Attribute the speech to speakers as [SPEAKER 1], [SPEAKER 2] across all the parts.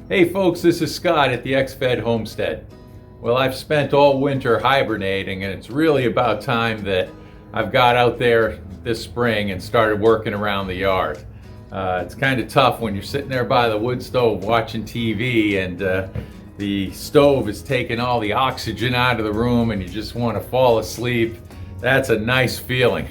[SPEAKER 1] Hey folks, this is Scott at the X-Fed Homestead. Well, I've spent all winter hibernating, and it's really about time that I've got out there this spring and started working around the yard. It's kind of tough when you're sitting there by the wood stove watching TV and the stove is taking all the oxygen out of the room and you just want to fall asleep. That's a nice feeling.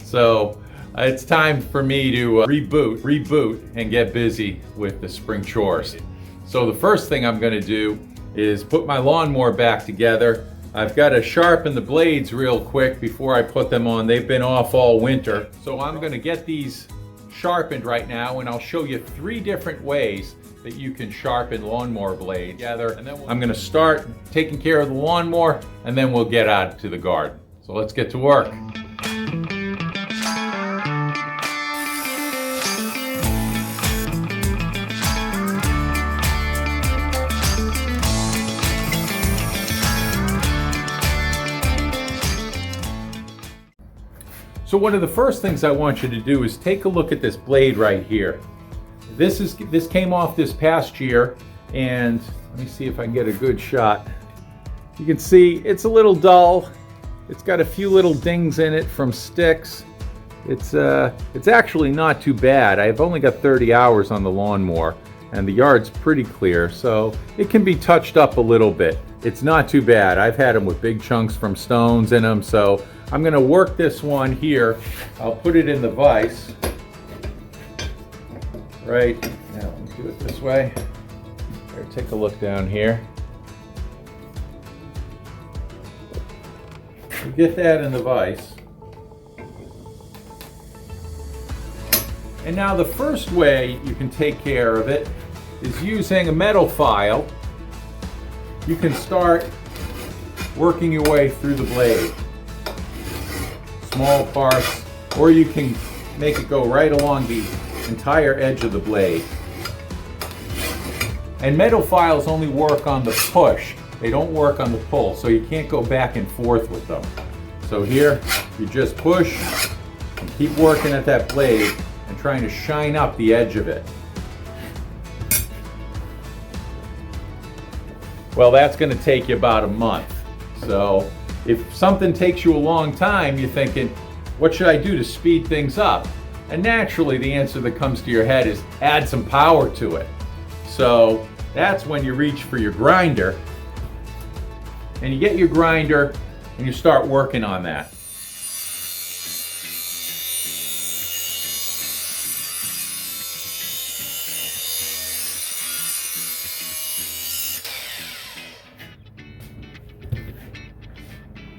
[SPEAKER 1] So it's time for me to reboot and get busy with the spring chores. So the first thing I'm going to do is put my lawnmower back together. I've got to sharpen the blades real quick before I put them on. They've been off all winter. So I'm going to get these sharpened right now, and I'll show you 3 different ways that you can sharpen lawnmower blades together. And then I'm going to start taking care of the lawnmower, and then we'll get out to the garden. So let's get to work. So one of the first things I want you to do is take a look at this blade right here. This came off this past year, and let me see if I can get a good shot. You can see it's a little dull. It's got a few little dings in it from sticks. It's actually not too bad. I've only got 30 hours on the lawnmower, and the yard's pretty clear, so it can be touched up a little bit. It's not too bad. I've had them with big chunks from stones in them, so I'm going to work this one here. I'll put it in the vise. Right, now let me do it this way. Here, take a look down here. You get that in the vise. And now the first way you can take care of it is using a metal file. You can start working your way through the blade. Small parts, or you can make it go right along the entire edge of the blade. And metal files only work on the push. They don't work on the pull, so you can't go back and forth with them. So here, you just push and keep working at that blade and trying to shine up the edge of it. Well, that's going to take you about a month. So if something takes you a long time, you're thinking, what should I do to speed things up? And naturally, the answer that comes to your head is add some power to it. So that's when you reach for your grinder, and you get your grinder and you start working on that.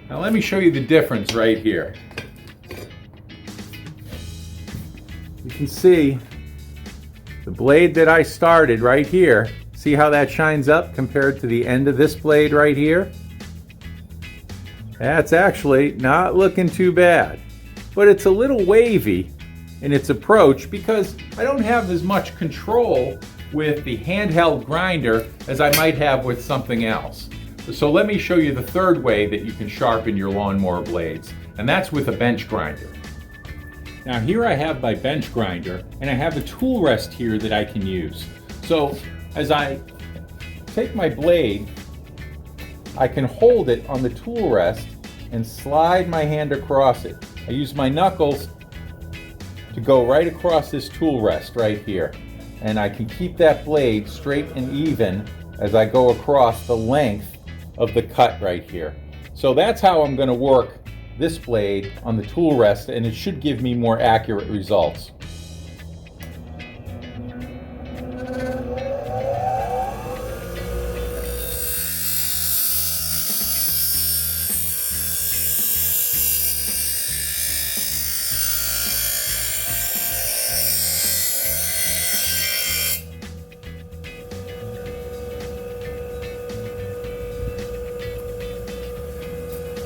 [SPEAKER 1] Now let me show you the difference right here. You can see the blade that I started right here. See how that shines up compared to the end of this blade right here? That's actually not looking too bad. But it's a little wavy in its approach because I don't have as much control with the handheld grinder as I might have with something else. So let me show you the third way that you can sharpen your lawnmower blades, and that's with a bench grinder. Now here I have my bench grinder, and I have a tool rest here that I can use. So as I take my blade, I can hold it on the tool rest and slide my hand across it. I use my knuckles to go right across this tool rest right here, and I can keep that blade straight and even as I go across the length of the cut right here. So that's how I'm going to work this blade on the tool rest, and it should give me more accurate results.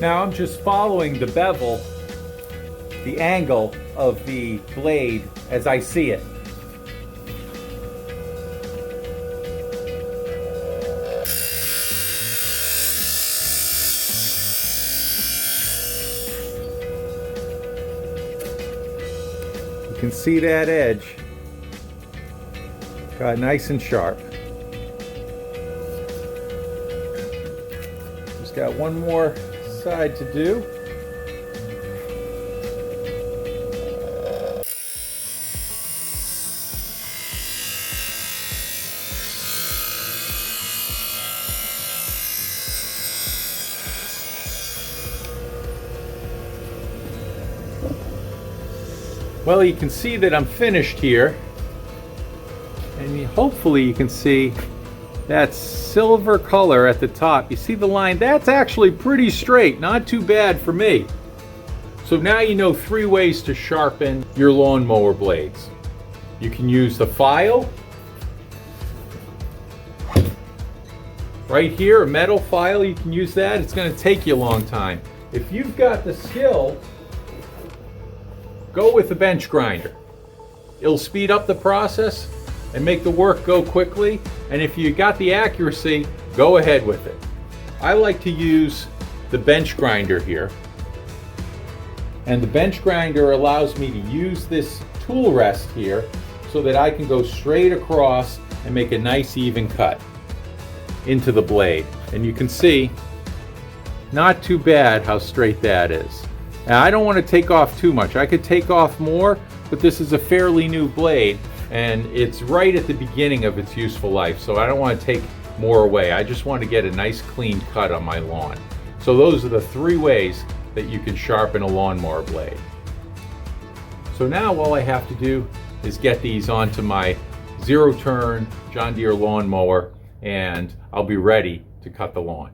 [SPEAKER 1] Now I'm just following the bevel, the angle of the blade as I see it. You can see that edge Got nice and sharp. Just got one more side to do. Well, you can see that I'm finished here, and hopefully you can see that silver color at the top. You see the line? That's actually pretty straight, not too bad for me. So now you know 3 ways to sharpen your lawnmower blades. You can use the file. Right here, a metal file, you can use that. It's going to take you a long time. If you've got the skill, go with the bench grinder. It'll speed up the process and make the work go quickly. And if you got the accuracy, go ahead with it. I like to use the bench grinder here. And the bench grinder allows me to use this tool rest here so that I can go straight across and make a nice even cut into the blade. And you can see, not too bad how straight that is. Now, I don't want to take off too much. I could take off more, but this is a fairly new blade and it's right at the beginning of its useful life, so I don't want to take more away. I just want to get a nice clean cut on my lawn. So those are the 3 ways that you can sharpen a lawnmower blade. So now all I have to do is get these onto my 0-turn John Deere lawnmower and I'll be ready to cut the lawn.